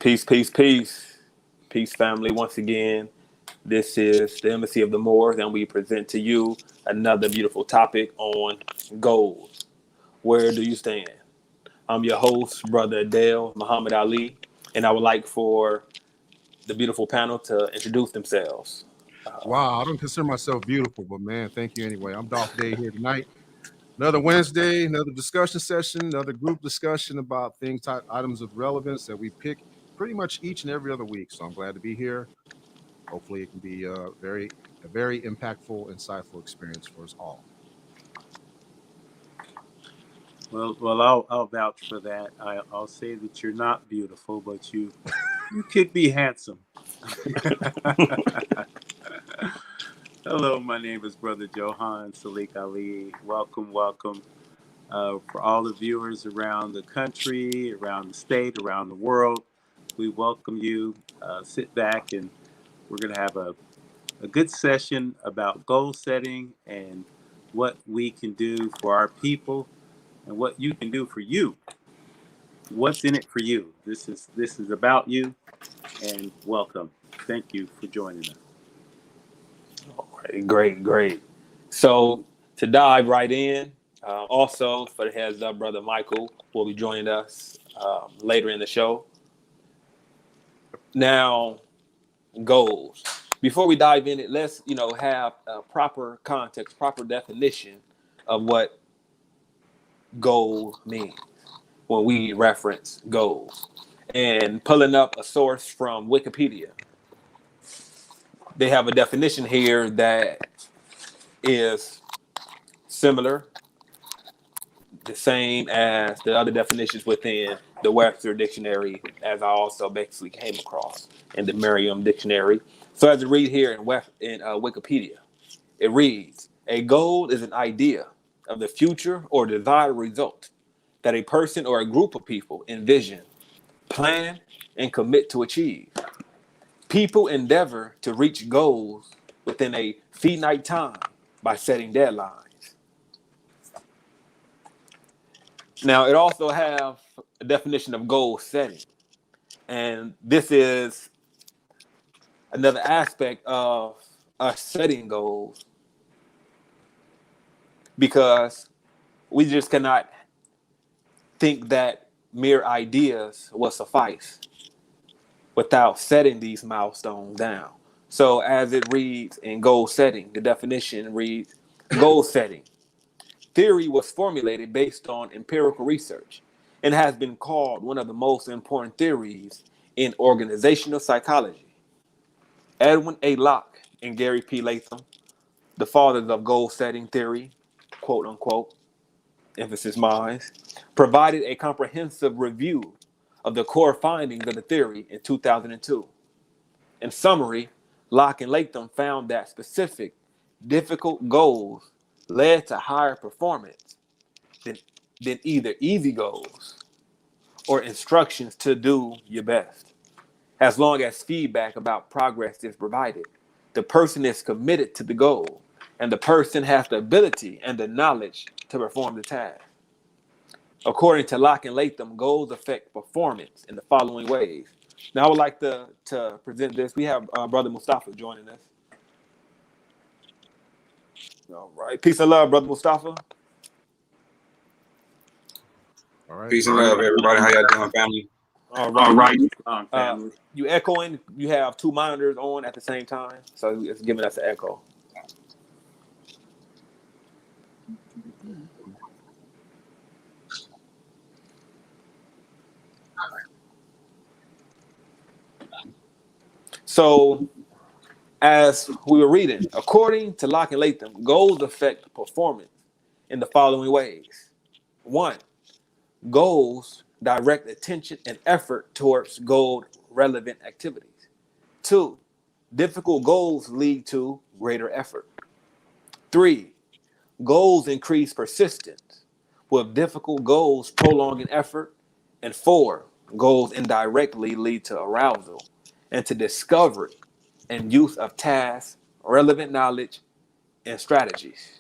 Peace, peace, peace. Peace, family. Once again, this is the Embassy of the Moors, and we present to you another beautiful topic on goals. Where do you stand? I'm your host, Brother Adele Muhammad Ali, and I would like for the beautiful panel to introduce themselves. Wow, I don't consider myself beautiful, but man, thank you anyway. I'm Dolph Day here tonight. Another Wednesday, another discussion session, another group discussion about things, items of relevance that we pick pretty much each and every other week. So I'm glad to be here. Hopefully, it can be a very impactful, insightful experience for us all. I'll vouch for that. I'll say that you're not beautiful, but you could be handsome. Hello, my name is Brother Johan Salik Ali. Welcome. For all the viewers around the country, around the state, around the world, we welcome you. Sit back and we're going to have a good session about goal setting and what we can do for our people and what you can do for you. What's in it for you? This is about you, and welcome. Thank you for joining us. Great. So to dive right in, also for the heads up, Brother Michael will be joining us later in the show. Now, goals. Before we dive in it, let's have a proper context, proper definition of what goal means when we reference goals. And pulling up a source from Wikipedia, they have a definition here that is similar, the same as the other definitions within the Webster Dictionary, as I also basically came across in the Merriam Dictionary. So as it reads here in Wikipedia, it reads, a goal is an idea of the future or desired result that a person or a group of people envision, plan, and commit to achieve. People endeavor to reach goals within a finite time by setting deadlines. Now, it also have a definition of goal setting. And this is another aspect of us setting goals, because we just cannot think that mere ideas will suffice without setting these milestones down. So as it reads in goal setting, the definition reads, goal setting theory was formulated based on empirical research and has been called one of the most important theories in organizational psychology. Edwin A. Locke and Gary P. Latham, the fathers of goal setting theory, quote unquote, emphasis minds, provided a comprehensive review of the core findings of the theory in 2002. In summary, Locke and Latham found that specific, difficult goals led to higher performance than either easy goals or instructions to do your best. As long as feedback about progress is provided, the person is committed to the goal, and the person has the ability and the knowledge to perform the task. According to Locke and Latham, goals affect performance in the following ways. Now, I would like to present this. We have Brother Mustafa joining us. All right. Peace and love, Brother Mustafa. All right. Peace and love, everybody. How y'all doing, family? All right. Family. You echoing. You have two monitors on at the same time, so it's giving us an echo. So, as we were reading, according to Locke and Latham, goals affect performance in the following ways. 1, goals direct attention and effort towards goal-relevant activities. 2, difficult goals lead to greater effort. 3, goals increase persistence, with difficult goals prolonging effort. And 4, goals indirectly lead to arousal and to discovery and use of tasks, relevant knowledge, and strategies.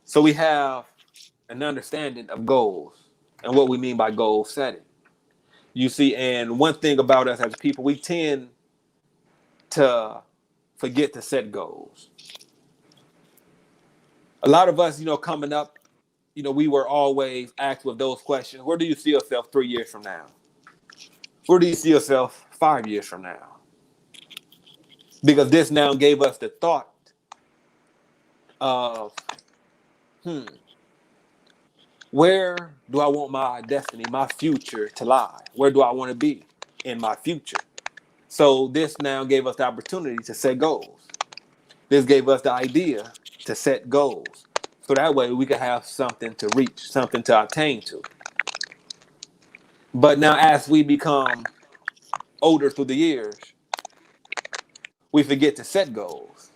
So we have an understanding of goals and what we mean by goal setting. You see, and one thing about us as people, we tend to forget to set goals. A lot of us, coming up, we were always asked with those questions. Where do you see yourself 3 years from now? Where do you see yourself 5 years from now? Because this now gave us the thought of, where do I want my destiny, my future to lie? Where do I want to be in my future? So this now gave us the opportunity to set goals. This gave us the idea to set goals. So that way we could have something to reach, something to attain to. But now as we become older through the years, we forget to set goals.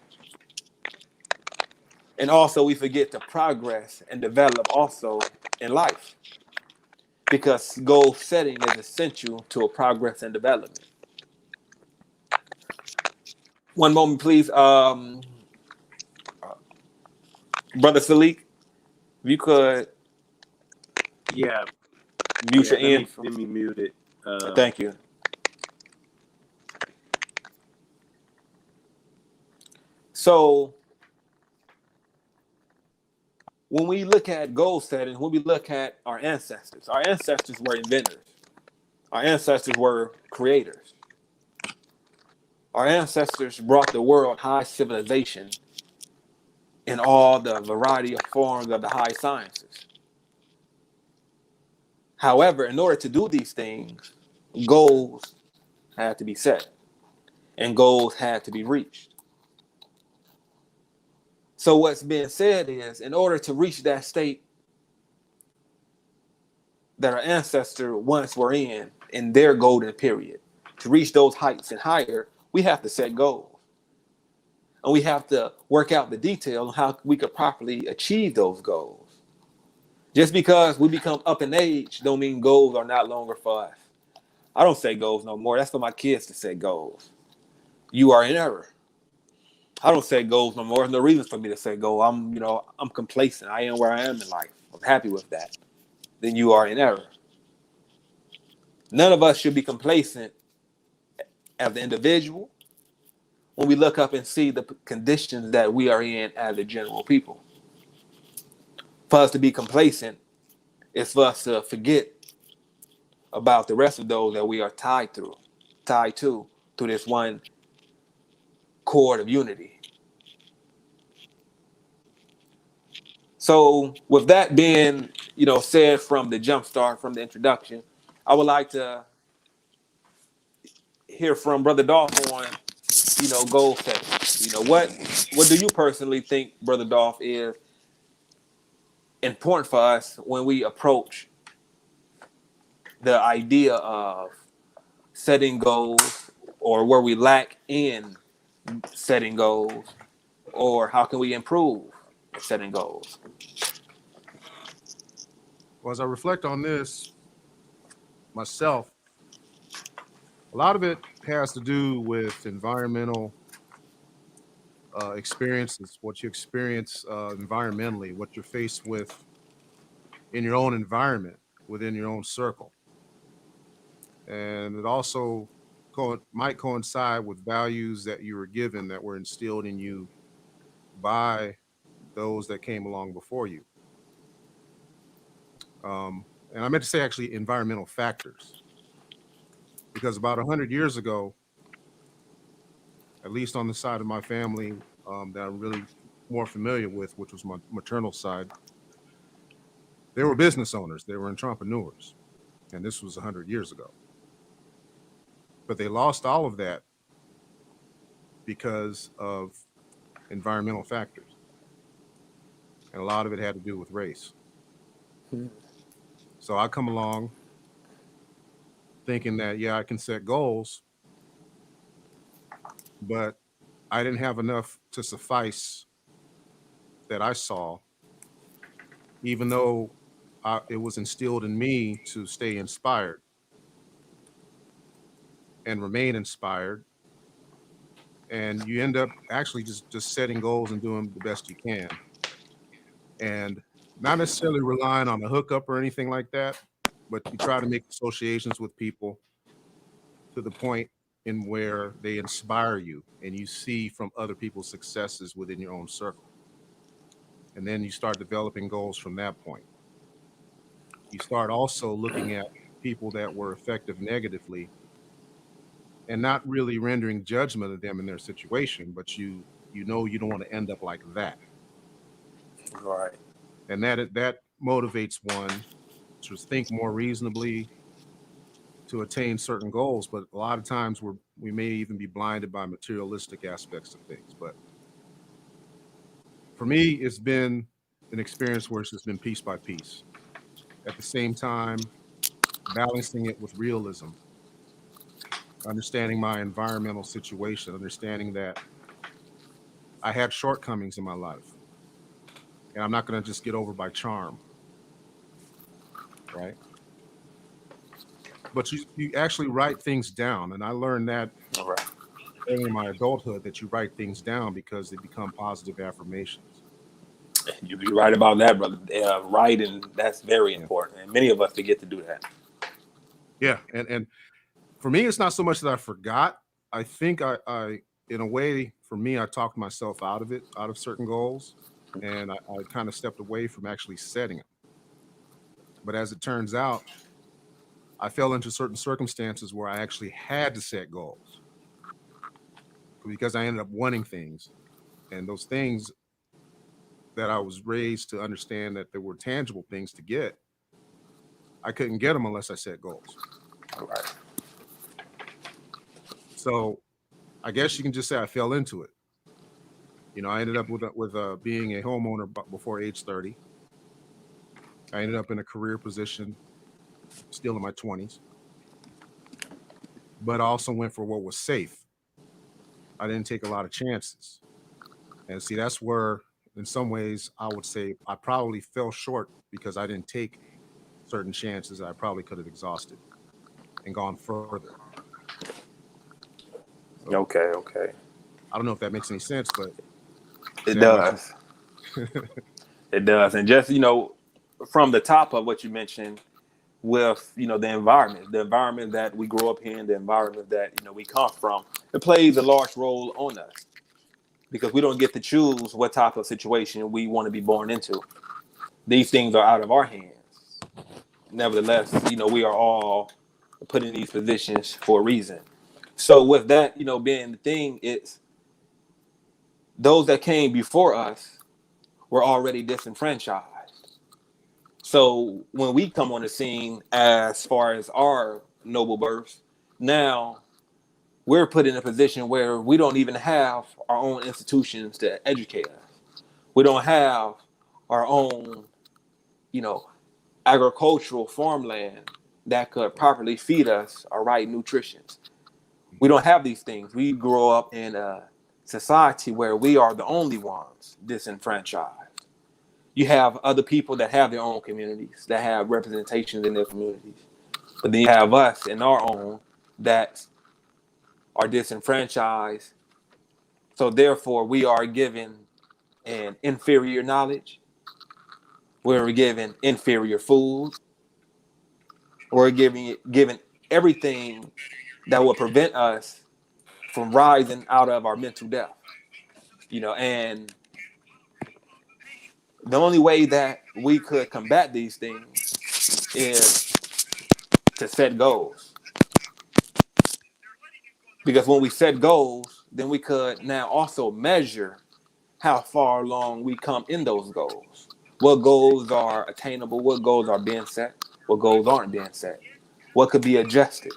And also we forget to progress and develop also in life. Because goal setting is essential to a progress and development. One moment, please. Brother Salik, if you could Yeah, mute yeah. your end. Let me mute it. Thank you. So when we look at goal setting, when we look at our ancestors were inventors. Our ancestors were creators. Our ancestors brought the world high civilization in all the variety of forms of the high sciences. However, in order to do these things, goals had to be set and goals had to be reached. So what's being said is, in order to reach that state that our ancestors once were in their golden period, to reach those heights and higher, we have to set goals. And we have to work out the details on how we could properly achieve those goals. Just because we become up in age don't mean goals are not longer for us. I don't set goals no more. That's for my kids to set goals. You are in error. I don't set goals no more. There's no reason for me to set goals. I'm complacent. I am where I am in life. I'm happy with that. Then you are in error. None of us should be complacent as an individual when we look up and see the conditions that we are in as a general people. For us to be complacent is for us to forget about the rest of those that we are tied to through this one cord of unity. So with that being, said from the jump start, from the introduction, I would like to hear from Brother Dolph on, goal setting. What do you personally think, Brother Dolph, is important for us when we approach the idea of setting goals, or where we lack in setting goals, or how can we improve setting goals? Well, as I reflect on this myself, a lot of it has to do with environmental experiences, what you experience environmentally, what you're faced with in your own environment, within your own circle. And it also might coincide with values that you were given, that were instilled in you by those that came along before you. And I meant to say actually environmental factors, because about 100 years ago, at least on the side of my family that I'm really more familiar with, which was my maternal side, they were business owners, they were entrepreneurs, and this was 100 years ago. But they lost all of that because of environmental factors. And a lot of it had to do with race. So I come along thinking that, yeah, I can set goals, but I didn't have enough to suffice that I saw, even though it was instilled in me to stay inspired and remain inspired. And you end up actually just setting goals and doing the best you can. And not necessarily relying on a hookup or anything like that, but you try to make associations with people to the point in where they inspire you and you see from other people's successes within your own circle. And then you start developing goals from that point. You start also looking at people that were effective negatively and not really rendering judgment of them in their situation, but you know you don't want to end up like that. Right. And that motivates one to think more reasonably, to attain certain goals. But a lot of times we may even be blinded by materialistic aspects of things. But for me, it's been an experience where it's just been piece by piece. At the same time, balancing it with realism, understanding my environmental situation, understanding that I had shortcomings in my life. And I'm not going to just get over by charm. Right? But you actually write things down. And I learned that All right. early in my adulthood, that you write things down because they become positive affirmations. You're right about that, brother. Writing, that's very important. And many of us forget to do that. Yeah. And for me, it's not so much that I forgot. I think I in a way, for me, I talked myself out of it, out of certain goals. And I kind of stepped away from actually setting them. But as it turns out, I fell into certain circumstances where I actually had to set goals because I ended up wanting things. And those things that I was raised to understand that there were tangible things to get, I couldn't get them unless I set goals. All right. So I guess you can just say I fell into it. You know, I ended up with being a homeowner before age 30. I ended up in a career position still in my 20s, but I also went for what was safe. I didn't take a lot of chances. And see, that's where, in some ways, I would say I probably fell short because I didn't take certain chances that I probably could have exhausted and gone further. So, Okay. I don't know if that makes any sense, but It does. It does. And just, from the top of what you mentioned with, the environment that we grow up in, the environment that, we come from, it plays a large role on us because we don't get to choose what type of situation we want to be born into. These things are out of our hands. Nevertheless, we are all put in these positions for a reason. So with that, being the thing, it's those that came before us were already disenfranchised. So when we come on the scene, as far as our noble births, now we're put in a position where we don't even have our own institutions to educate us. We don't have our own, agricultural farmland that could properly feed us our right nutrition. We don't have these things. We grow up in a society where we are the only ones disenfranchised. You have other people that have their own communities, that have representations in their communities. But then you have us in our own that are disenfranchised. So therefore, we are given an inferior knowledge. We're given inferior food. We're given everything that will prevent us from rising out of our mental death. And the only way that we could combat these things is to set goals. Because when we set goals, then we could now also measure how far along we come in those goals. What goals are attainable? What goals are being set? What goals aren't being set? What could be adjusted?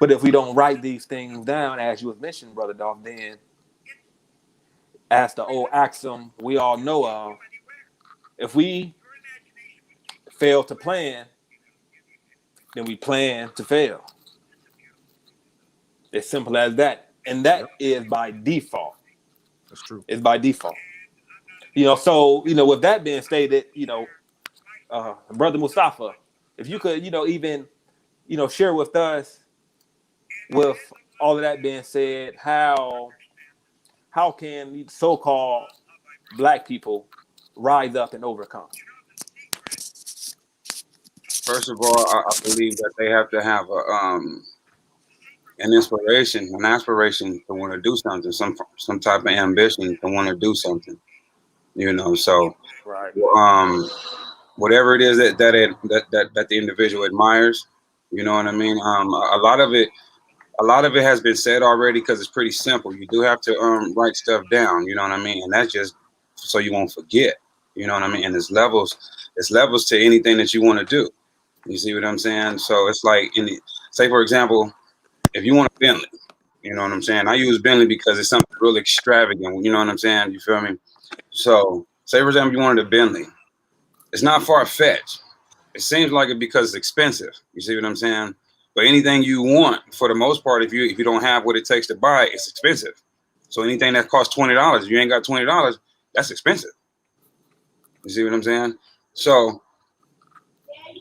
But if we don't write these things down, as you was mentioned, Brother Dolph, then as the old axiom we all know of, if we fail to plan, then we plan to fail. As simple as that. And that is by default. that's true. It's by default. So, with that being stated, Brother Mustafa, if you could, even, share with us, with all of that being said, how can so-called Black people rise up and overcome? First of all, I believe that they have to have an inspiration, an aspiration to want to do something, some type of ambition to want to do something. You know, so Right. whatever it is that the individual admires, you know what I mean. A lot of it has been said already because it's pretty simple. You do have to write stuff down, you know what I mean, and that's just so you won't forget, you know what I mean. And it's levels to anything that you want to do. You see what I'm saying? So it's like, say for example, if you want a Bentley, you know what I'm saying. I use Bentley because it's something really extravagant. You know what I'm saying? You feel me? So say for example, you wanted a Bentley. It's not far fetched. It seems like it because it's expensive. You see what I'm saying? But anything you want, for the most part, if you don't have what it takes to buy it, it's expensive. So anything that costs $20, if you ain't got $20, that's expensive. You see what I'm saying? So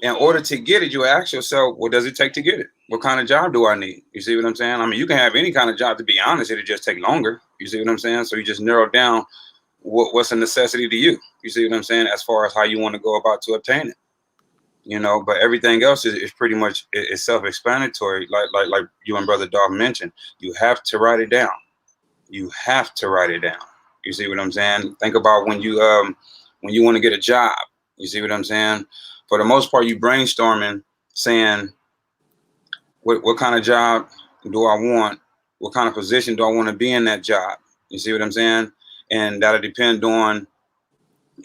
in order to get it, you ask yourself, what does it take to get it? What kind of job do I need? You see what I'm saying? I mean, you can have any kind of job, to be honest. It'll just take longer. You see what I'm saying? So you just narrow down what's a necessity to you. You see what I'm saying? As far as how you want to go about to obtain it. You know, but everything else is pretty much is self-explanatory. Like you and Brother Dog mentioned, you have to write it down. You have to write it down. You see what I'm saying? Think about when you want to get a job. You see what I'm saying? For the most part, you brainstorming, saying, what kind of job do I want? What kind of position do I want to be in that job? You see what I'm saying? And that'll depend on,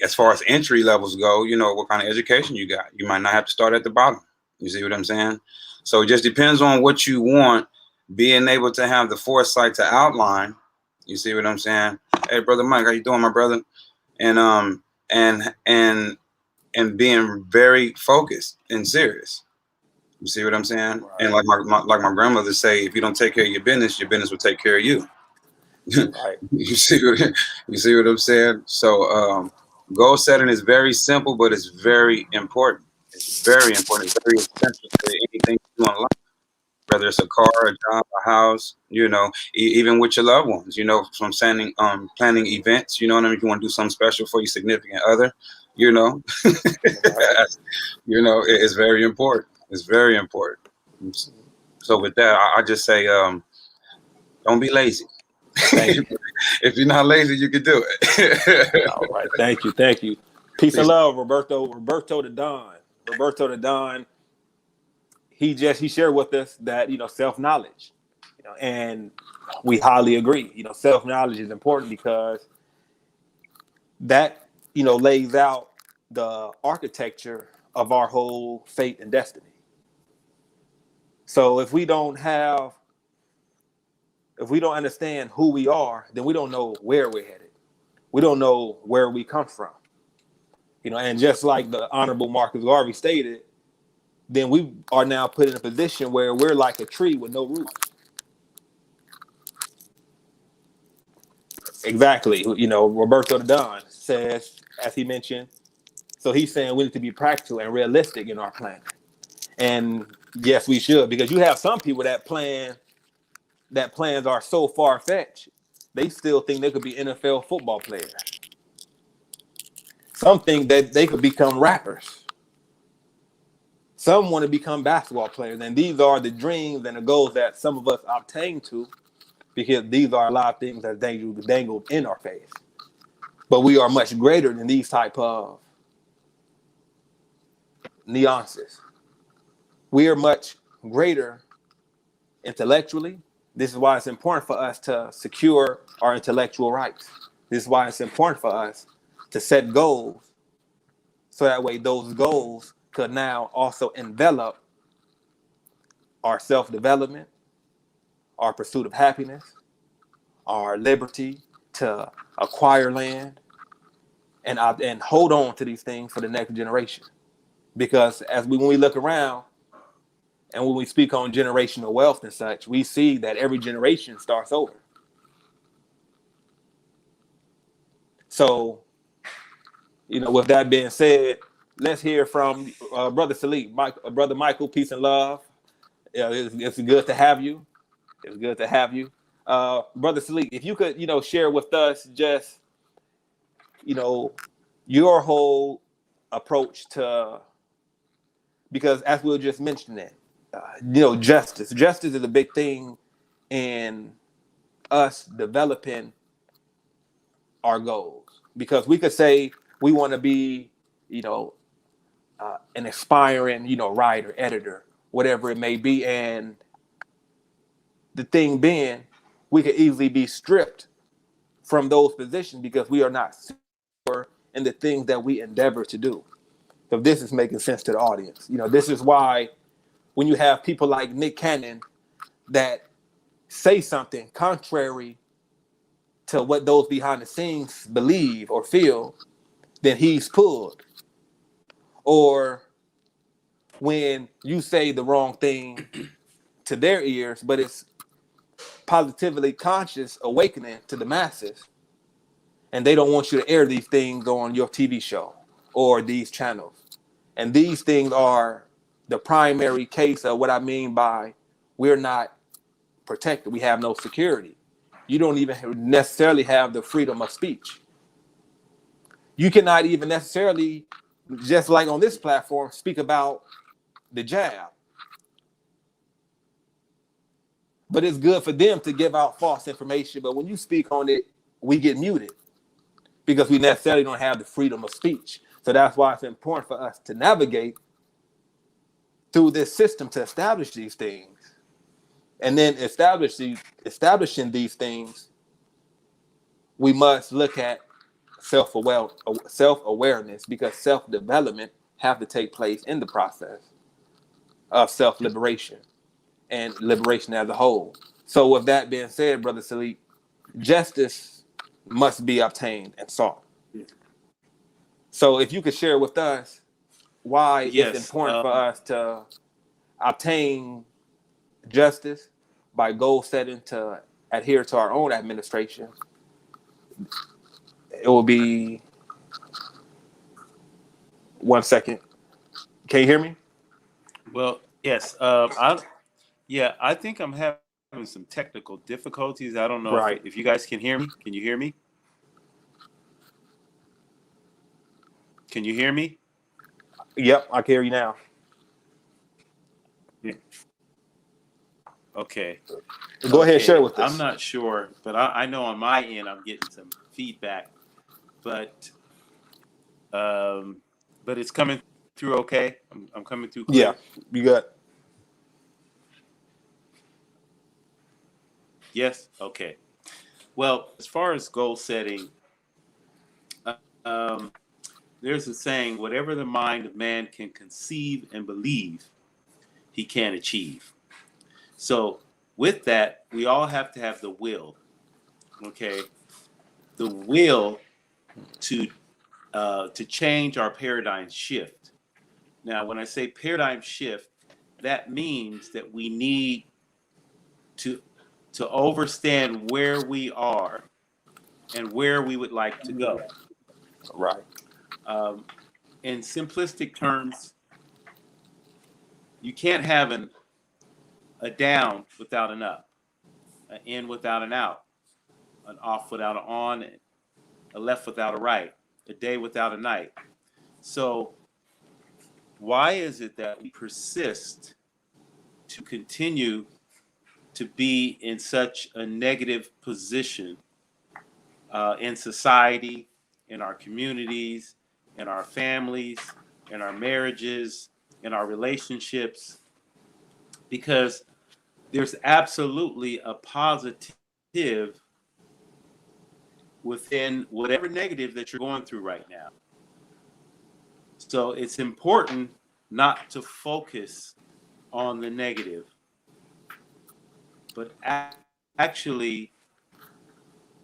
as far as entry levels go, you know, what kind of education you got. You might not have to start at the bottom. You see what I'm saying? So it just depends on what you want, being able to have the foresight to outline. You see what I'm saying? Hey, Brother Mike, how you doing, my brother? And being very focused and serious. You see what I'm saying? Right. And like my grandmother say, if you don't take care of your business will take care of you. Right. You see what I'm saying? So goal setting is very simple, but it's very important. It's very important. It's very essential to anything you do in life, whether it's a car, a job, a house, you know, even with your loved ones, you know, from planning events, you know what I mean? If you want to do something special for your significant other, you know, you know, it's very important. It's very important. So with that, I just say, don't be lazy. If you're not lazy, you can do it. All right. Thank you. Peace and love, Roberto the Don. Roberto the Don. He shared with us that, you know, self-knowledge, you know, and we highly agree. You know, self-knowledge is important because that, you know, lays out the architecture of our whole fate and destiny. So if we don't understand who we are, then we don't know where we're headed. We don't know where we come from. You know, and just like the Honorable Marcus Garvey stated, then we are now put in a position where we're like a tree with no roots. Exactly. You know, Roberto the Don says, as he mentioned, so he's saying we need to be practical and realistic in our planning. And yes, we should, because you have some people that plans are so far-fetched, they still think they could be NFL football players. Some think that they could become rappers. Some want to become basketball players. And these are the dreams and the goals that some of us obtain to, because these are a lot of things that dangled in our face. But we are much greater than these type of nuances. We are much greater intellectually. This is why it's important for us to secure our intellectual rights. This is why it's important for us to set goals, so that way those goals could now also envelop our self-development, our pursuit of happiness, our liberty to acquire land, and hold on to these things for the next generation. Because when we look around, and when we speak on generational wealth and such, we see that every generation starts over. So, you know, with that being said, let's hear from Brother Salik, Brother Michael. Peace and love. It's good to have you. It's good to have you, Brother Salik. If you could, you know, share with us just, you know, your whole approach to because as we were just mentioning, justice is a big thing in us developing our goals, because we could say we want to be, an aspiring, writer, editor, whatever it may be. And the thing being, we could easily be stripped from those positions because we are not secure in the things that we endeavor to do. So this is making sense to the audience. This is why when you have people like Nick Cannon that say something contrary to what those behind the scenes believe or feel, then he's pulled. Or when you say the wrong thing to their ears, but it's positively conscious awakening to the masses, and they don't want you to air these things on your TV show or these channels. And these things are the primary case of what I mean by we're not protected. We have no security. You don't even necessarily have the freedom of speech. You cannot even necessarily, just like on this platform, speak about the jab. But it's good for them to give out false information. But when you speak on it, we get muted because we necessarily don't have the freedom of speech. So that's why it's important for us to navigate through this system to establish these things. And then establishing these things, we must look at self-awareness, because self-development have to take place in the process of self-liberation and liberation as a whole. So with that being said, Brother Salik, justice must be obtained and sought. So if you could share with us why it's important for us to obtain justice by goal setting to adhere to our own administration, it will be 1 second. Can you hear me? Well, yes. I think I'm having some technical difficulties. I don't know if you guys can hear me. Can you hear me? Can you hear me? Yep, I can hear you now. Yeah. Okay. Go ahead and share with us. I'm not sure, but I know on my end I'm getting some feedback, but it's coming through okay. I'm coming through clear. Yeah, you got. Yes. Okay. Well, as far as goal setting, there's a saying: whatever the mind of man can conceive and believe, he can achieve. So with that, we all have to have the will. Okay, the will to change our paradigm shift. Now, when I say paradigm shift, that means that we need to understand where we are and where we would like to go. Right. In simplistic terms, you can't have a down without an up, an in without an out, an off without an on, a left without a right, a day without a night. So why is it that we persist to continue to be in such a negative position in society, in our communities, in our families, in our marriages, in our relationships? Because there's absolutely a positive within whatever negative that you're going through right now. So it's important not to focus on the negative, but actually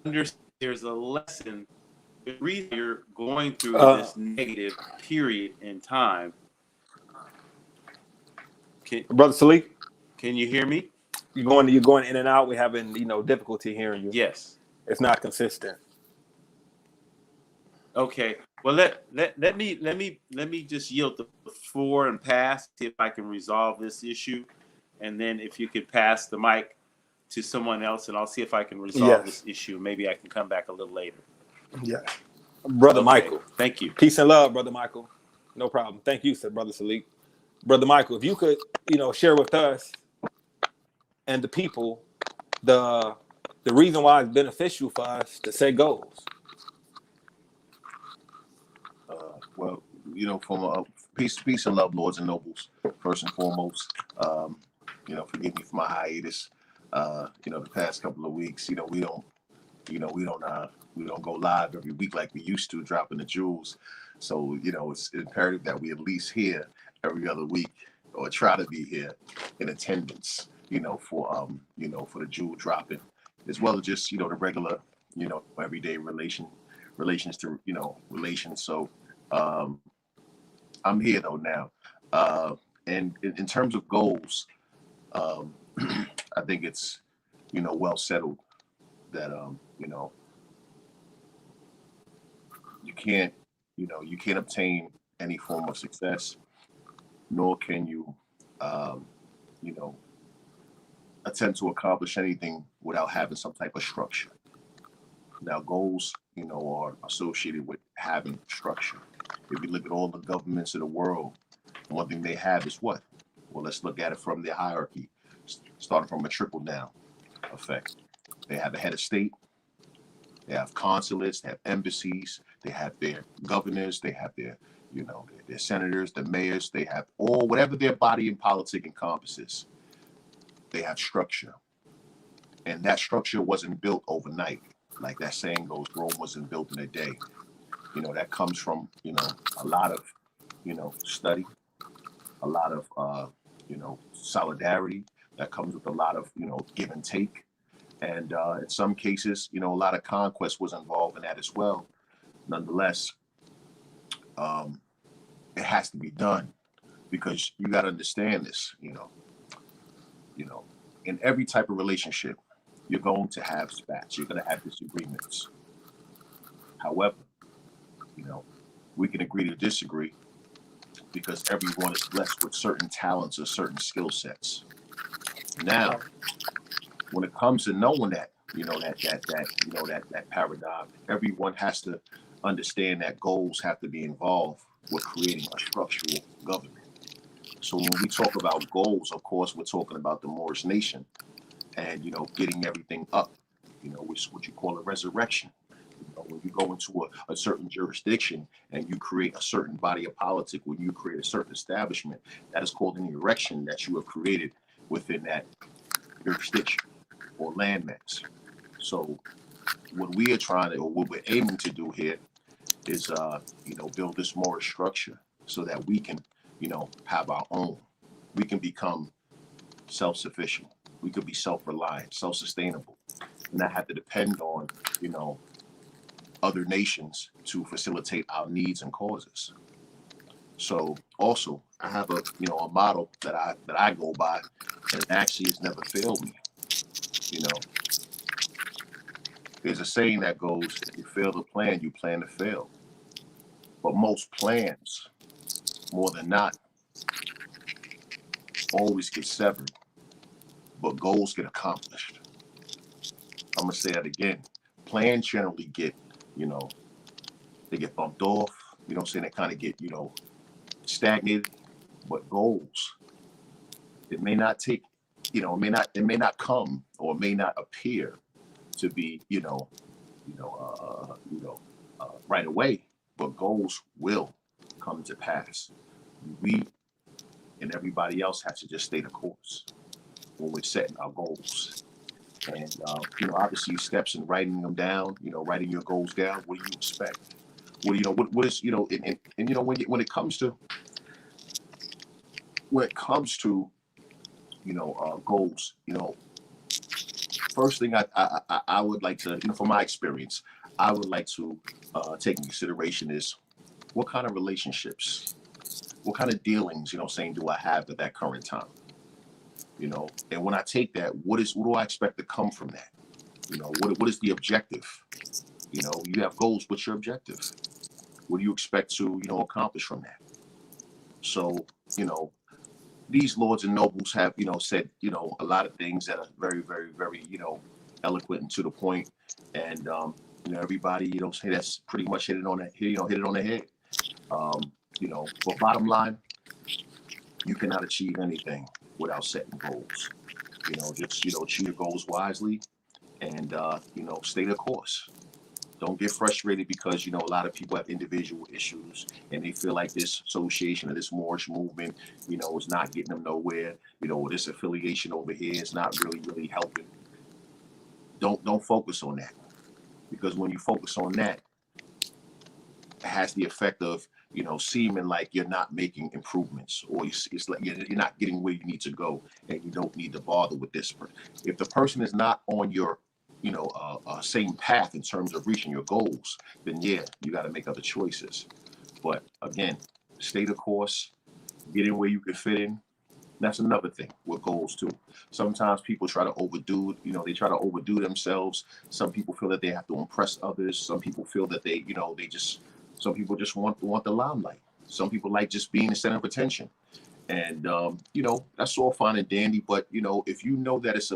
understand there's a lesson. The reason you're going through this negative period in time. Brother Salik, can you hear me? You're going in and out. We're having difficulty hearing you. Yes. It's not consistent. Okay. Well, let me just yield the floor and pass, see if I can resolve this issue, and then if you could pass the mic to someone else, and I'll see if I can resolve this issue. Maybe I can come back a little later. Yeah, Brother Michael. Thank you. Peace and love, Brother Michael. No problem. Thank you, sir, Brother Salik. Brother Michael, if you could, share with us and the people the reason why it's beneficial for us to set goals. Well, from peace and love, lords and nobles. First and foremost, forgive me for my hiatus. The past couple of weeks, we don't go live every week like we used to, dropping the jewels. So, it's imperative that we at least here every other week, or try to be here in attendance, for the jewel dropping, as well as just, the regular, everyday relations to, relations. So, I'm here though now. And in terms of goals, I think it's, well settled that, you can't obtain any form of success, nor can you, attempt to accomplish anything without having some type of structure. Now, goals, are associated with having structure. If you look at all the governments of the world, one thing they have is what? Well, let's look at it from the hierarchy, starting from a trickle down effect. They have a head of state, they have consulates, they have embassies, they have their governors, they have their, their senators, the mayors, they have all, whatever their body in politics encompasses, they have structure. And that structure wasn't built overnight. Like that saying goes, Rome wasn't built in a day. That comes from, a lot of, study, a lot of, solidarity. That comes with a lot of, give and take. And in some cases, a lot of conquest was involved in that as well. Nonetheless, it has to be done, because you got to understand this, in every type of relationship, you're going to have spats, you're going to have disagreements. However, we can agree to disagree, because everyone is blessed with certain talents or certain skill sets. Now, when it comes to knowing that, that paradigm, everyone has to understand that goals have to be involved with creating a structural government. So when we talk about goals, of course, we're talking about the Moorish nation and, getting everything up, which is what you call a resurrection. When you go into a certain jurisdiction and you create a certain body of politics, when you create a certain establishment, that is called an erection that you have created within that jurisdiction or landmass. So what we are trying to, or what we're aiming to do here is, build this Moorish structure so that we can, have our own. We can become self-sufficient. We could be self-reliant, self-sustainable, and not have to depend on, other nations to facilitate our needs and causes. So also, I have a model that I go by, and it actually has never failed me. There's a saying that goes, if you fail to plan, you plan to fail. But most plans, more than not, always get severed, but goals get accomplished. I'm gonna say that again. Plans generally get, they get bumped off, they kind of get, stagnated, but goals, it may not take, it may not come, or may not appear to be, right away, but goals will come to pass. We and everybody else has to just stay the course when we're setting our goals. And, obviously steps in writing them down, writing your goals down. What do you expect? What is, when it comes to, goals, first thing I would like to, from my experience, I would like to take into consideration is what kind of relationships, what kind of dealings, do I have at that current time? And when I take that, what do I expect to come from that? What is the objective? You have goals. What's your objective? What do you expect to, accomplish from that? So, these lords and nobles have, said, a lot of things that are very, very, very, eloquent and to the point. And, everybody, say that's pretty much hit it on the head. But bottom line, You cannot achieve anything without setting goals. Just choose your goals wisely, and stay the course. Don't get frustrated because a lot of people have individual issues and they feel like this association or this Moorish movement, is not getting them nowhere. This affiliation over here is not really helping. Don't focus on that, because when you focus on that, it has the effect of seeming like you're not making improvements, or it's like you're not getting where you need to go, and you don't need to bother with this. If the person is not on your same path in terms of reaching your goals, then yeah, you got to make other choices. But again, stay the course, get in where you can fit in. That's another thing with goals too. Sometimes people try to overdo, they try to overdo themselves. Some people feel that they have to impress others. Some people feel that some people just want the limelight. Some people like just being the center of attention. And that's all fine and dandy, but if you know that it's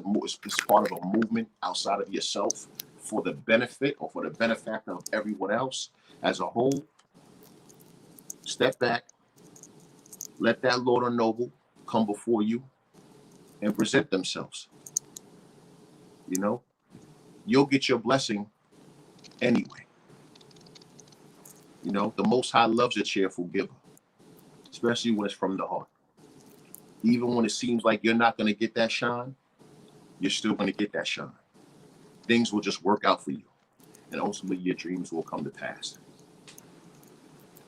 part of a movement outside of yourself for the benefit or for the benefactor of everyone else as a whole, step back, let that Lord or Noble come before you and present themselves. You'll get your blessing anyway. The Most High loves a cheerful giver, especially when it's from the heart. Even when it seems like you're not going to get that shine, you're still going to get that shine. Things will just work out for you, and ultimately your dreams will come to pass.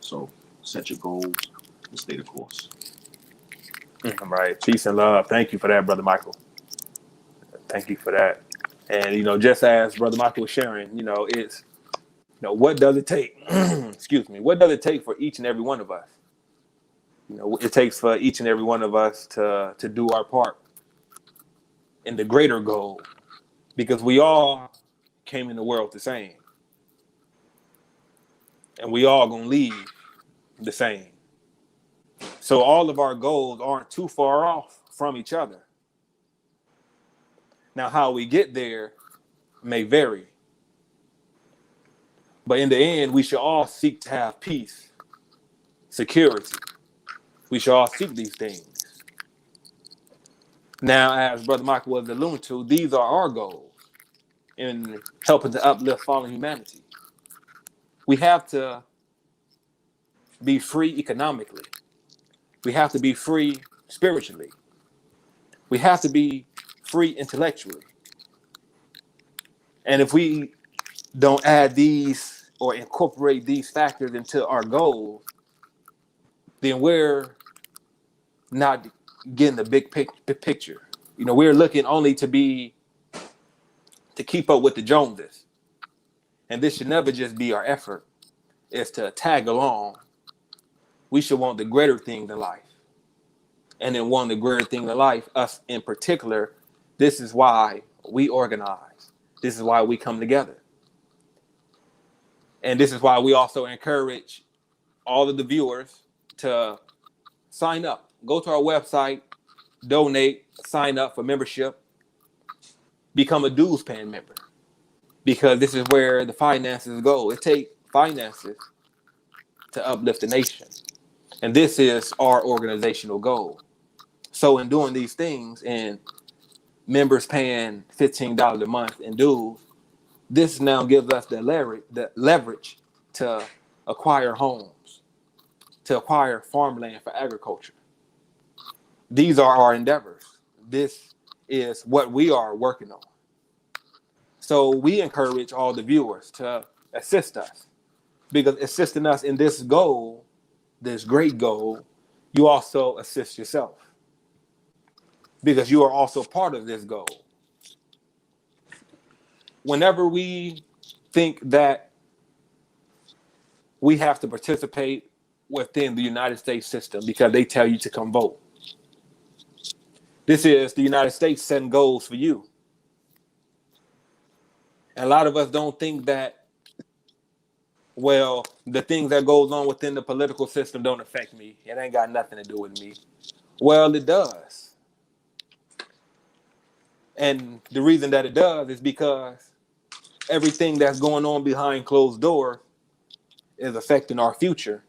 So set your goals and stay the course. All right. Peace and love. Thank you for that, Brother Michael. Thank you for that. And, just as Brother Michael was sharing, it's, what does it take? Excuse me. What does it take for each and every one of us? It takes for each and every one of us to do our part in the greater goal, because we all came in the world the same, and we all gonna leave the same. So all of our goals aren't too far off from each other. Now, how we get there may vary, but in the end, we should all seek to have peace, security. We should all seek these things. Now, as Brother Michael was alluding to, these are our goals in helping to uplift fallen humanity. We have to be free economically. We have to be free spiritually. We have to be free intellectually. And if we don't add these or incorporate these factors into our goals, then we're not getting the big picture. We're looking only to keep up with the Joneses. And this should never just be our effort. It's to tag along. We should want the greater things in life. And then one of the greater things in life, us in particular, this is why we organize. This is why we come together. And this is why we also encourage all of the viewers to sign up. Go to our website, donate, sign up for membership, become a dues paying member, because this is where the finances go. It takes finances to uplift the nation. And this is our organizational goal. So in doing these things and members paying $15 a month in dues, this now gives us the leverage to acquire homes, to acquire farmland for agriculture. These are our endeavors. This is what we are working on. So we encourage all the viewers to assist us, because assisting us in this goal, this great goal, you also assist yourself, because you are also part of this goal. Whenever we think that we have to participate within the United States system because they tell you to come vote, this is the United States setting goals for you. And a lot of us don't think that, well, the things that goes on within the political system don't affect me. It ain't got nothing to do with me. Well, it does. And the reason that it does is because everything that's going on behind closed doors is affecting our future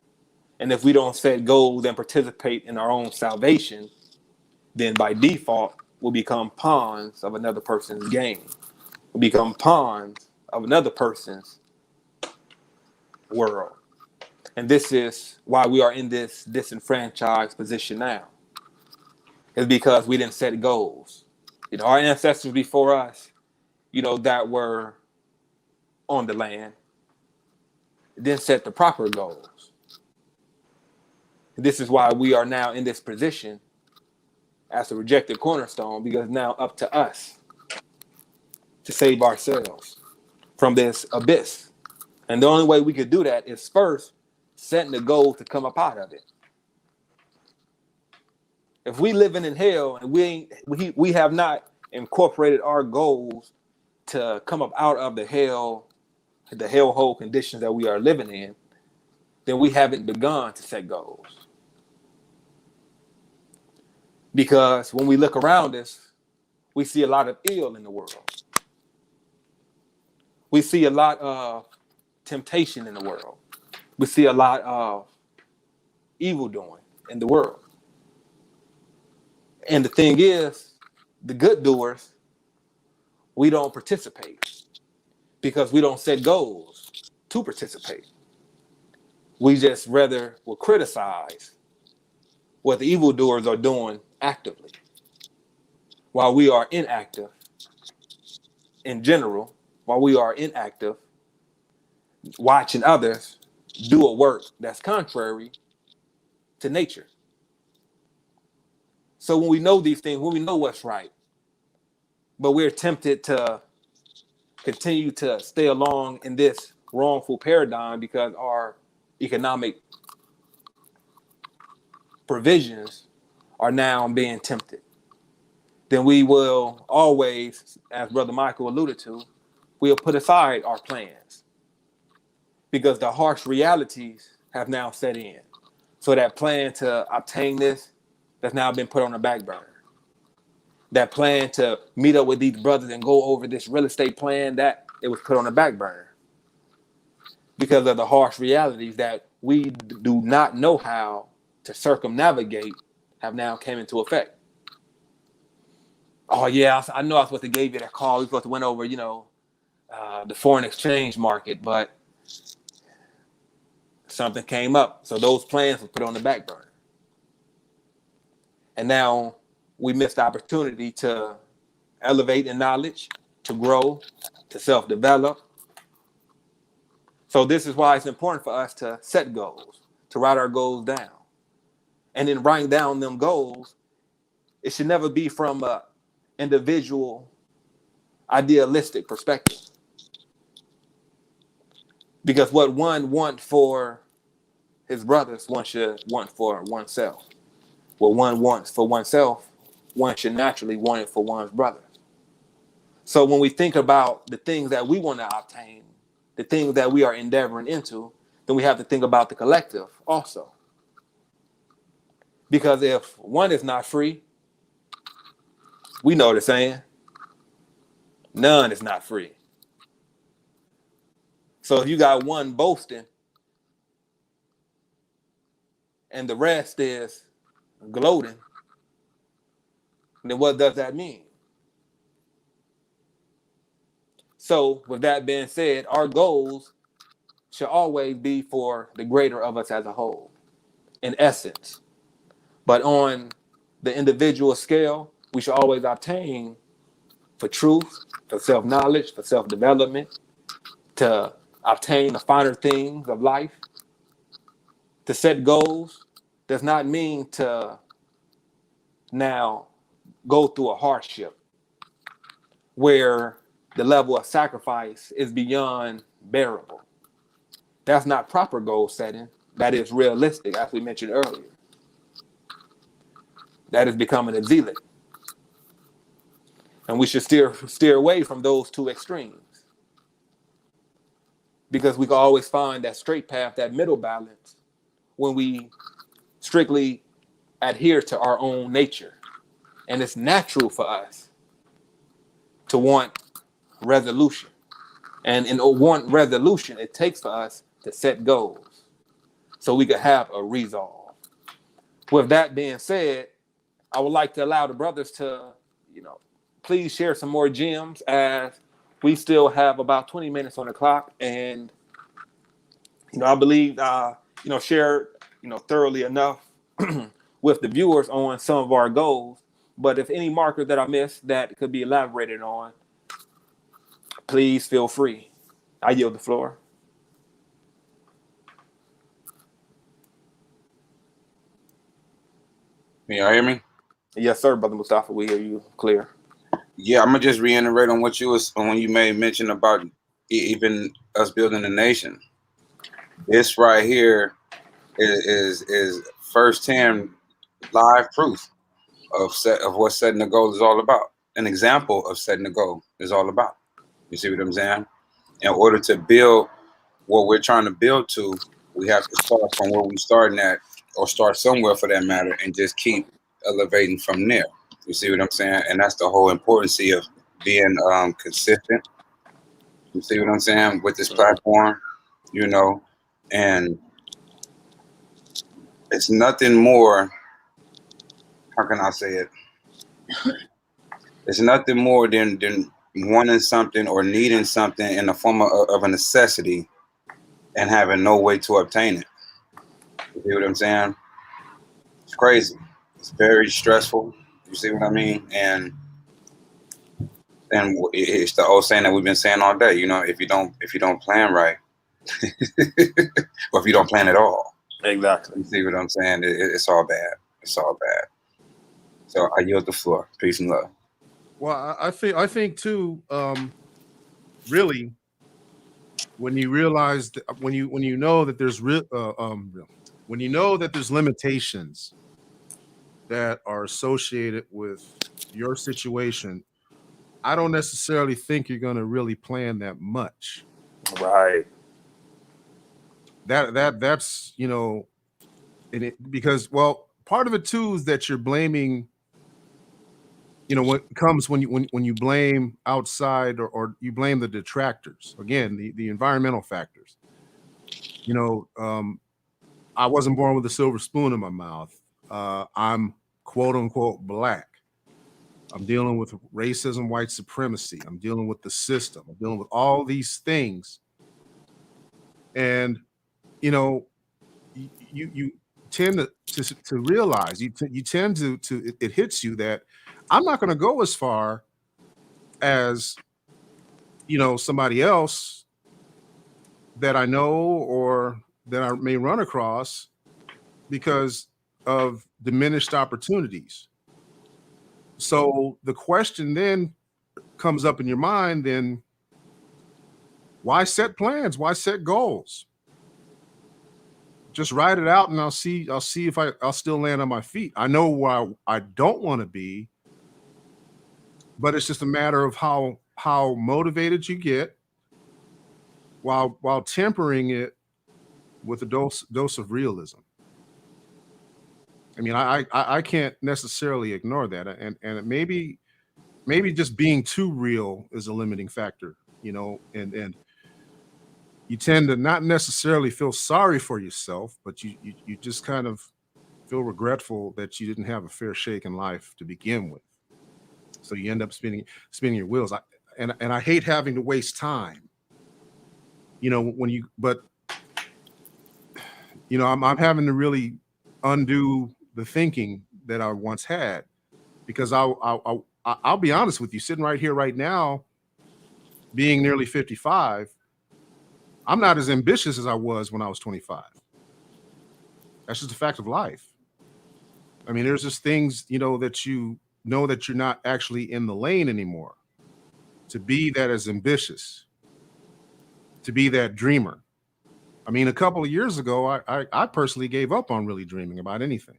And if we don't set goals and participate in our own salvation, then by default, we'll become pawns of another person's game. We'll become pawns of another person's world. And this is why we are in this disenfranchised position now. It's because we didn't set goals. You know, our ancestors before us, you know, that were on the land, didn't set the proper goals. This is why we are now in this position as a rejected cornerstone, because now up to us to save ourselves from this abyss. And the only way we could do that is first setting the goal to come up out of it. If we living in hell and we have not incorporated our goals to come up out of the hellhole conditions that we are living in, then we haven't begun to set goals. Because when we look around us, we see a lot of ill in the world. We see a lot of temptation in the world. We see a lot of evil doing in the world. And the thing is, the good doers, we don't participate because we don't set goals to participate. We just rather will criticize what the evildoers are doing actively, while we are inactive in general, while we are inactive watching others do a work that's contrary to nature. So when we know these things, when we know what's right, but we're tempted to continue to stay along in this wrongful paradigm because our economic provisions are now being tempted, then we will always, as Brother Michael alluded to, we'll put aside our plans because the harsh realities have now set in. So that plan to obtain this that's now been put on the back burner. That plan to meet up with these brothers and go over this real estate plan, that it was put on the back burner because of the harsh realities that we do not know how to circumnavigate have now came into effect. Oh yeah, I know I was supposed to give you that call. We supposed to went over, the foreign exchange market, but something came up. So those plans were put on the back burner. And now we missed the opportunity to elevate in knowledge, to grow, to self-develop. So this is why it's important for us to set goals, to write our goals down. And in writing down them goals, it should never be from an individual, idealistic perspective. Because what one wants for his brothers, one should want for oneself. What one wants for oneself, one should naturally want it for one's brother. So when we think about the things that we want to obtain, the things that we are endeavoring into, then we have to think about the collective also. Because if one is not free, we know the saying, none is not free. So if you got one boasting and the rest is gloating, then what does that mean? So with that being said, our goals should always be for the greater of us as a whole, in essence. But on the individual scale, we should always obtain for truth, for self-knowledge, for self-development, to obtain the finer things of life. To set goals does not mean to now go through a hardship where the level of sacrifice is beyond bearable. That's not proper goal setting. That is realistic, as we mentioned earlier. That is becoming a zealot. And we should steer away from those two extremes. Because we can always find that straight path, that middle balance, when we strictly adhere to our own nature. And it's natural for us to want resolution. And in want resolution, it takes for us to set goals. so we could have a resolve. With that being said, I would like to allow the brothers to, please share some more gems, as we still have about 20 minutes on the clock. And, I believe, shared, thoroughly enough with the viewers on some of our goals. But if any marker that I missed that could be elaborated on, please feel free. I yield the floor. Can y'all hear me? Yes, sir, Brother Mustafa. We hear you clear. Yeah, I'm gonna just reiterate on what when you made mention about even us building a nation. This right here is firsthand live proof of what setting the goal is all about. An example of setting the goal is all about. You see what I'm saying? In order to build what we're trying to build to, we have to start from where we're starting at, or start somewhere for that matter, and just keep elevating from there. You see what I'm saying? And that's the whole importance of being consistent. You see what I'm saying with this platform, and it's nothing more. How can I say it? It's nothing more than wanting something or needing something in the form of a necessity and having no way to obtain it. You see what I'm saying? It's crazy. It's very stressful. You see what I mean? And it's the old saying that we've been saying all day. If you don't plan right, or if you don't plan at all, Exactly. you see what I'm saying? It's all bad. It's all bad. So I yield the floor. Peace and love. Well, I think too. Really, when you realize that, when you know that there's when you know that there's limitations that are associated with your situation, I don't necessarily think you're going to really plan that much. Right. That's because, well, part of it too is that you're blaming. What comes when you blame outside, or you blame the detractors, again, the environmental factors. I wasn't born with a silver spoon in my mouth. I'm quote unquote black. I'm dealing with racism, white supremacy. I'm dealing with the system. I'm dealing with all these things. And, you tend to realize, you tend to it hits you that I'm not going to go as far as, somebody else that I know or that I may run across, because of diminished opportunities. So the question then comes up in your mind, then why set plans? Why set goals? Just write it out and I'll see if I'll still land on my feet. I know where I don't want to be, but it's just a matter of how motivated you get, while tempering it with a dose of realism. I mean, I can't necessarily ignore that, and maybe just being too real is a limiting factor, and you tend to not necessarily feel sorry for yourself, but you just kind of feel regretful that you didn't have a fair shake in life to begin with. So you end up spinning your wheels. And I hate having to waste time. I'm having to really undo the thinking that I once had, because I'll be honest with you, sitting right here right now, being nearly 55, I'm not as ambitious as I was when I was 25. That's just a fact of life. I mean, there's just things, that you know that you're not actually in the lane anymore to be that as ambitious, to be that dreamer. I mean, a couple of years ago, I personally gave up on really dreaming about anything.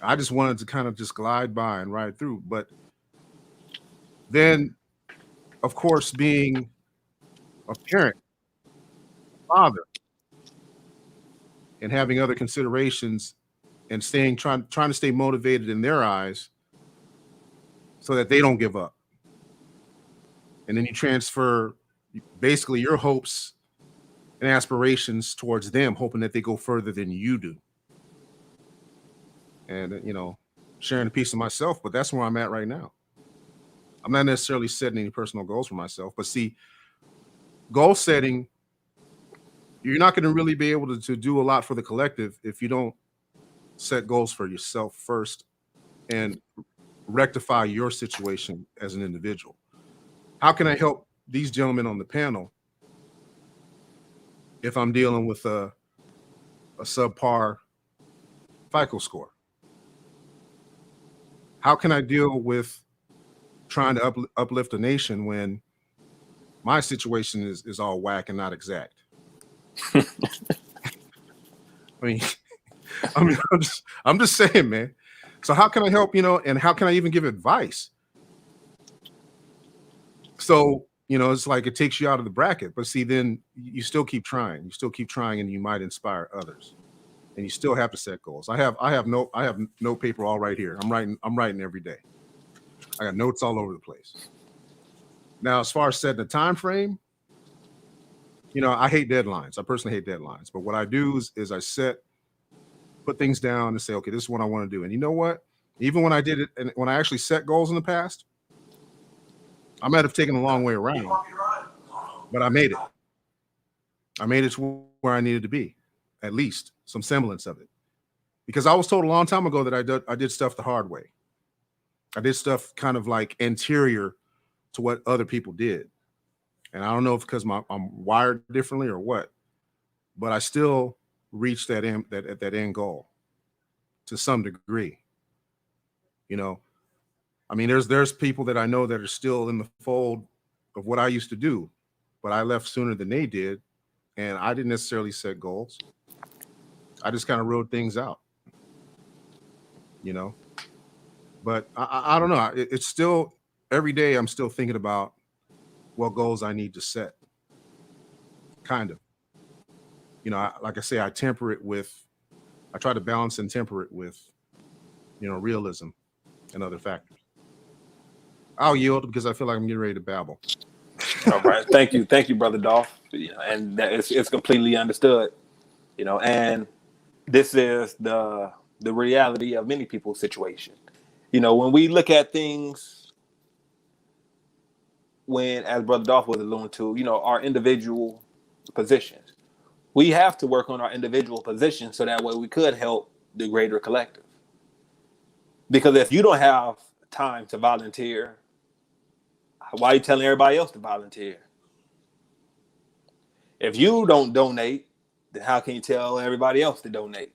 I just wanted to kind of just glide by and ride through. But then, of course, being a parent, father, and having other considerations, and trying to stay motivated in their eyes so that they don't give up. And then you transfer basically your hopes and aspirations towards them, hoping that they go further than you do. And, sharing a piece of myself, but that's where I'm at right now. I'm not necessarily setting any personal goals for myself, but see, goal setting, you're not going to really be able to do a lot for the collective if you don't set goals for yourself first and rectify your situation as an individual. How can I help these gentlemen on the panel if I'm dealing with a subpar FICO score? How can I deal with trying to uplift a nation when my situation is all whack and not exact? I mean, I'm just saying, man. So how can I help, and how can I even give advice? So, it's like it takes you out of the bracket, but see, then you still keep trying. You still keep trying, and you might inspire others. And you still have to set goals. I have no paper all right here. I'm writing every day. I got notes all over the place. Now, as far as setting a time frame, I hate deadlines. I personally hate deadlines. But what I do is I put things down and say, okay, this is what I want to do. And you know what? Even when I did it, and when I actually set goals in the past, I might have taken a long way around, but I made it. I made it to where I needed to be, at least some semblance of it. Because I was told a long time ago that I did stuff the hard way. I did stuff kind of like anterior to what other people did. And I don't know if because I'm wired differently or what, but I still reached that end goal to some degree. I mean, there's people that I know that are still in the fold of what I used to do, but I left sooner than they did, and I didn't necessarily set goals. I just kind of wrote things out, But I don't know. It's still every day I'm still thinking about what goals I need to set. Kind of. Like I say, I try to balance and temper it with, realism and other factors. I'll yield because I feel like I'm getting ready to babble. All right. Thank you, Brother Dolph. And it's completely understood. And this is the reality of many people's situation. When we look at things, as Brother Dolph was alluding to, our individual positions, we have to work on our individual positions so that way we could help the greater collective. Because if you don't have time to volunteer, why are you telling everybody else to volunteer? If you don't donate, then how can you tell everybody else to donate?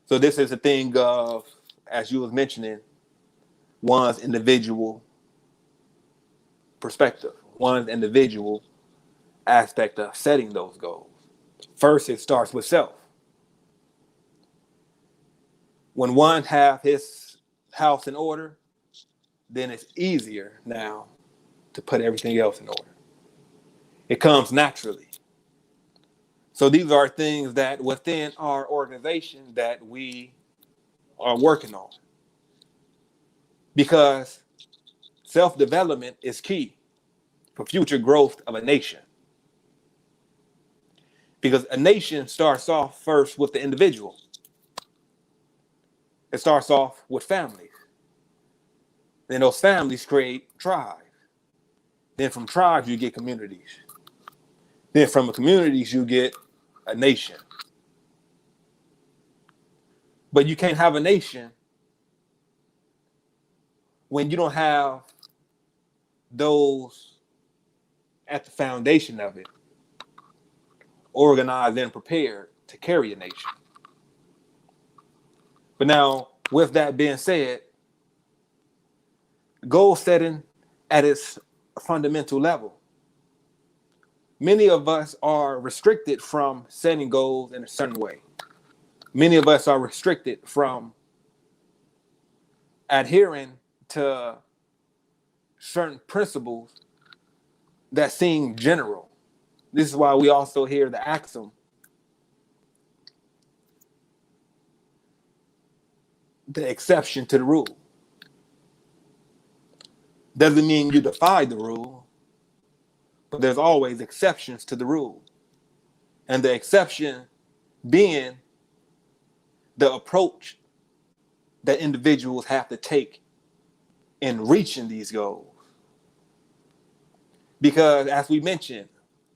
So this is a thing of, as you was mentioning, one's individual perspective, one's individual aspect of setting those goals. First, it starts with self. When one have his house in order, then it's easier now to put everything else in order. It comes naturally. So these are things that within our organization that we are working on. Because self-development is key for future growth of a nation. Because a nation starts off first with the individual. It starts off with families. Then those families create tribes. Then from tribes, you get communities. Then from the communities, you get a nation. But you can't have a nation when you don't have those at the foundation of it organized and prepared to carry a nation. But now, with that being said, goal setting at its fundamental level, many of us are restricted from setting goals in a certain way. Many of us are restricted from adhering to certain principles that seem general. This is why we also hear the axiom, the exception to the rule. Doesn't mean you defy the rule, but there's always exceptions to the rule. And the exception being the approach that individuals have to take in reaching these goals. Because as we mentioned,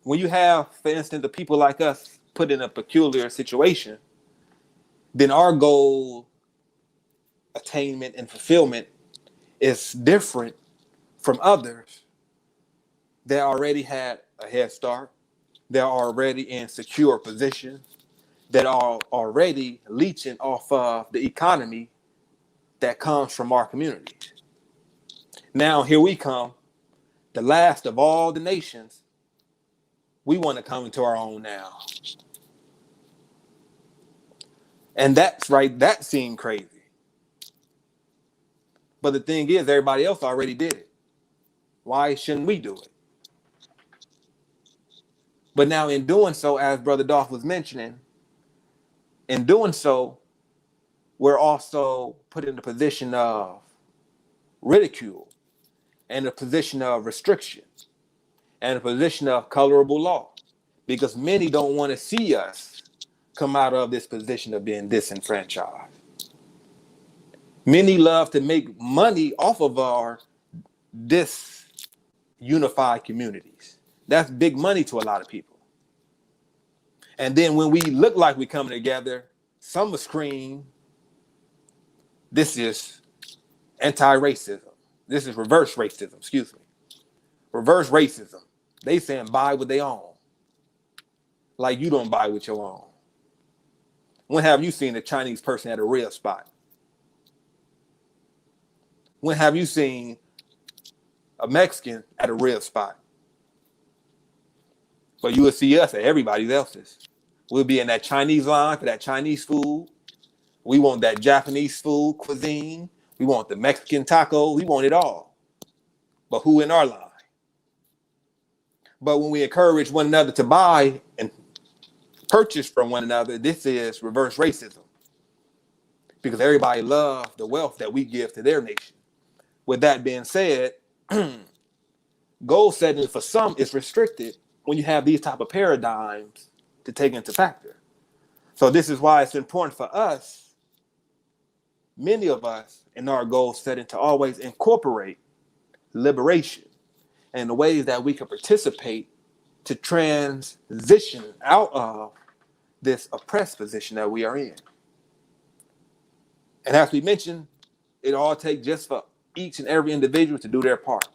when you have, for instance, the people like us put in a peculiar situation, then our goal attainment and fulfillment is different from others that already had a head start, that are already in secure position, that are already leeching off of the economy that comes from our communities. Now here we come, the last of all the nations. We want to come into our own now. And that's right, that seemed crazy. But the thing is, everybody else already did it. Why shouldn't we do it? But now in doing so, as Brother Dolph was mentioning, in doing so, we're also put in the position of ridicule and a position of restriction and a position of colorable law, because many don't want to see us come out of this position of being disenfranchised. Many love to make money off of our disunified communities. That's big money to a lot of people. And then when we look like we're coming together, some will scream, this is anti-racism. This is reverse racism, excuse me. Reverse racism. They saying buy what they own. Like you don't buy what you own. When have you seen a Chinese person at a real spot? When have you seen a Mexican at a real spot? But you will see us at everybody else's. We'll be in that Chinese line for that Chinese food. We want that Japanese food cuisine. We want the Mexican taco. We want it all. But who in our line? But when we encourage one another to buy and purchase from one another, this is reverse racism. Because everybody loves the wealth that we give to their nation. With that being said, goal setting for some is restricted when you have these type of paradigms to take into factor. So this is why it's important for us, many of us in our goal setting, to always incorporate liberation and the ways that we can participate to transition out of this oppressed position that we are in. And as we mentioned, it all takes just for each and every individual to do their part.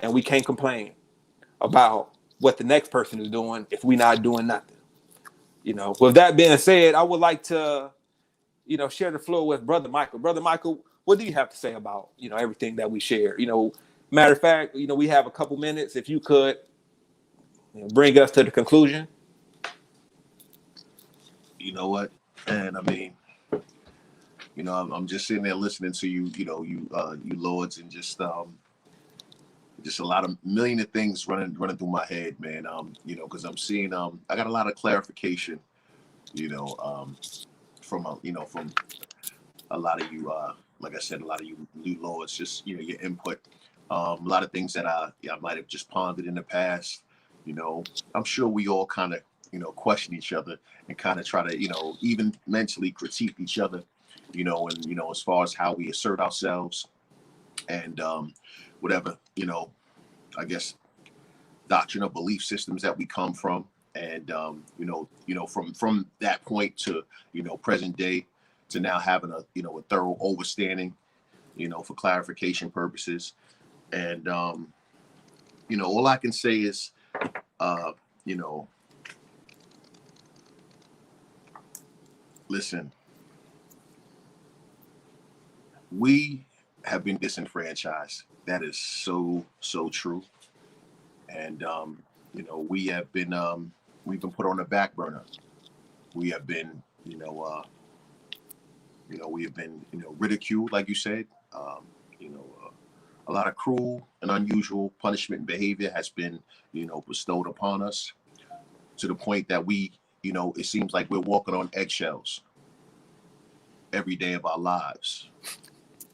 And we can't complain about what the next person is doing if we're not doing nothing. You know, with that being said, I would like to, share the floor with Brother Michael. Brother Michael, what do you have to say about, everything that we share? Matter of fact, we have a couple minutes. If you could bring us to the conclusion. You know what? And I mean, I'm just sitting there listening to you, you lords, and just a lot of million of things running through my head, man. Because I'm seeing, I got a lot of clarification, from a lot of you, like I said, a lot of you new lords, just, your input, a lot of things that I might have just pondered in the past. I'm sure we all kind of, question each other and kind of try to, even mentally critique each other, and, as far as how we assert ourselves and whatever, I guess, doctrinal belief systems that we come from. And, from that point to, present day to now having a thorough understanding, for clarification purposes. And, all I can say is, listen, we have been disenfranchised. That is so, so true. And, we have been, we've been put on the back burner. We have been, we have been, ridiculed, like you said. A lot of cruel and unusual punishment and behavior has been, bestowed upon us to the point that we, it seems like we're walking on eggshells every day of our lives.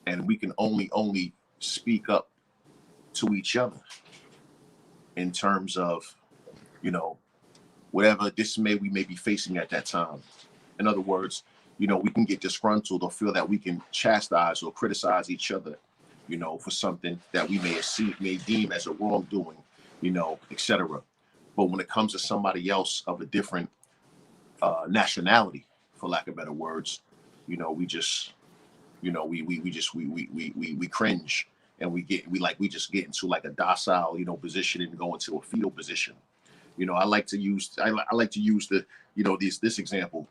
And we can only speak up to each other in terms of, whatever dismay we may be facing at that time. In other words, we can get disgruntled or feel that we can chastise or criticize each other, for something that we may deem as a wrongdoing, etc. But when it comes to somebody else of a different nationality, for lack of better words, we just, we cringe, and we just get into like a docile, position and go into a fetal position. I like to use the, this example.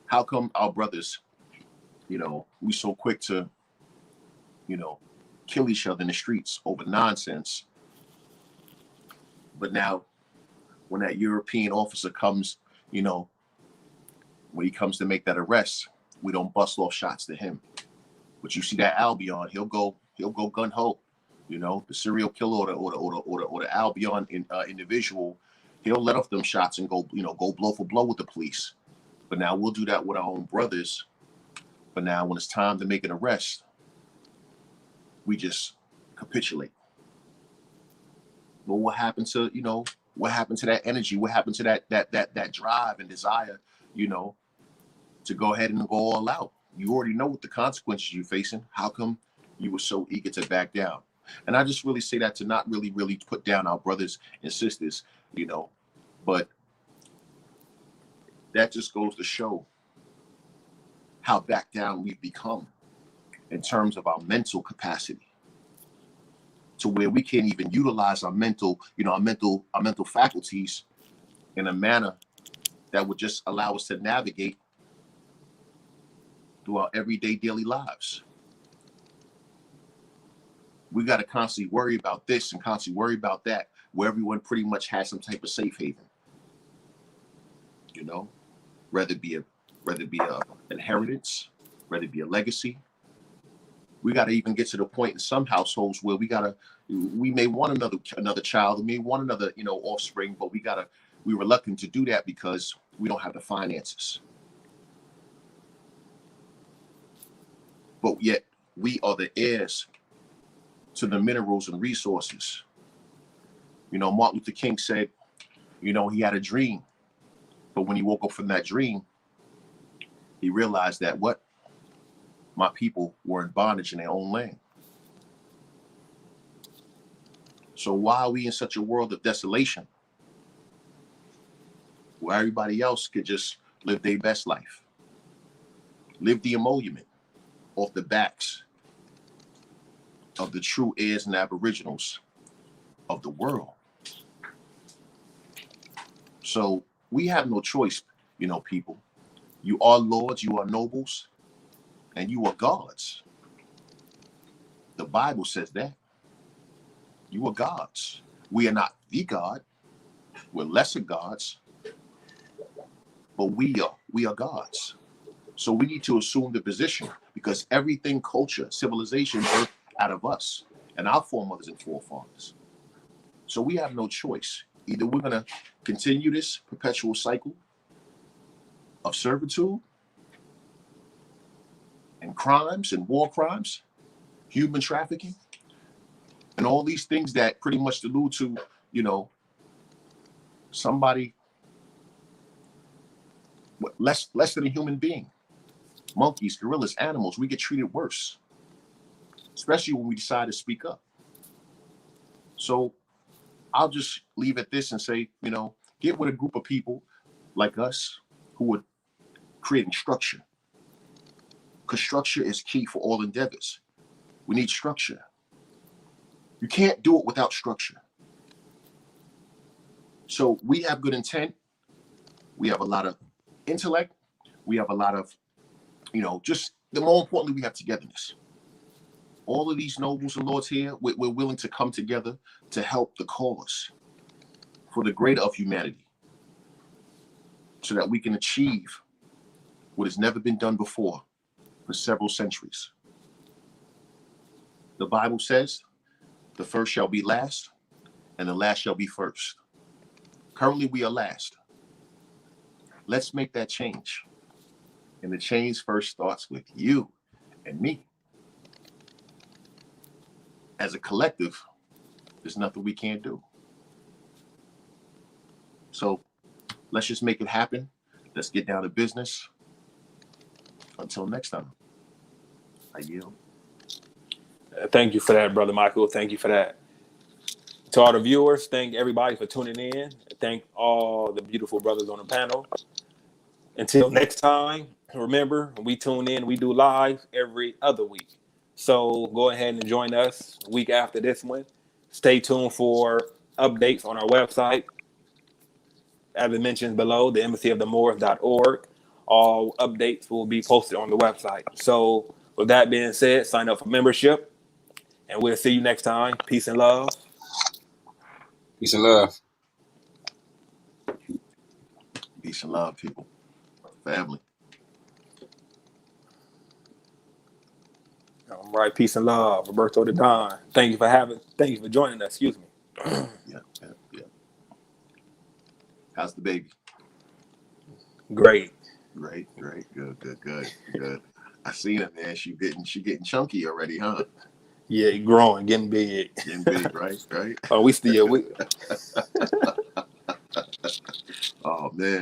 How come our brothers, we so quick to, kill each other in the streets over nonsense? But now when that European officer comes, when he comes to make that arrest, we don't bust off shots to him. But you see that Albion, he'll go gun ho. The serial killer or the Albion individual, he'll let off them shots and go blow for blow with the police. But now we'll do that with our own brothers. But now when it's time to make an arrest, we just capitulate. Well, what happened to that energy? What happened to that drive and desire, to go ahead and go all out? You already know what the consequences you're facing. How come you were so eager to back down? And I just really say that to not really put down our brothers and sisters, but that just goes to show how back down we've become in terms of our mental capacity, to where we can't even utilize our mental faculties in a manner that would just allow us to navigate through our everyday daily lives. We got to constantly worry about this and constantly worry about that, where everyone pretty much has some type of safe haven. Whether it be a inheritance, whether it be a legacy. We got to even get to the point in some households where we may want another child, we may want another, offspring, but we're reluctant to do that because we don't have the finances. But yet we are the heirs to the minerals and resources. Martin Luther King said, he had a dream, but when he woke up from that dream, he realized that my people were in bondage in their own land. So why are we in such a world of desolation where everybody else could just live their best life, live the emolument off the backs of the true heirs and aboriginals of the world? So we have no choice, people. You are lords, you are nobles, and you are gods. The Bible says that. You are gods. We are not the God. We're lesser gods, but we are gods. So we need to assume the position, because everything, culture, civilization, birthed out of us and our foremothers and forefathers. So we have no choice. Either we're going to continue this perpetual cycle of servitude and crimes and war crimes, human trafficking, and all these things that pretty much allude to, somebody less than a human being. Monkeys, gorillas, animals, we get treated worse, especially when we decide to speak up. So I'll just leave at this and say, get with a group of people like us who are creating structure, because structure is key for all endeavors. We need structure. You can't do it without structure. So we have good intent. We have a lot of intellect. We have a lot of, just the more importantly, we have togetherness. All of these nobles and lords here, we're willing to come together to help the cause for the greater of humanity, so that we can achieve what has never been done before for several centuries. The Bible says, the first shall be last, and the last shall be first. Currently, we are last. Let's make that change. And the change first starts with you and me. As a collective, there's nothing we can't do. So let's just make it happen. Let's get down to business. Until next time, I yield. Thank you for that, Brother Michael. Thank you for that. To all the viewers, thank everybody for tuning in. Thank all the beautiful brothers on the panel. Until next time, remember, we tune in, we do live every other week. So go ahead and join us week after this one. Stay tuned for updates on our website. As I mentioned below, the embassyofthemoors.org. All updates will be posted on the website. So with that being said, sign up for membership. And we'll see you next time. Peace and love. Peace and love. Peace and love, people. Family. All right, peace and love. Roberto the Don. Thank you for joining us. Excuse me. Yeah. How's the baby? Great. Great. Good. I seen it, man. She getting chunky already, huh? Yeah, growing, getting big. Getting big, right? Oh, we still. Oh man.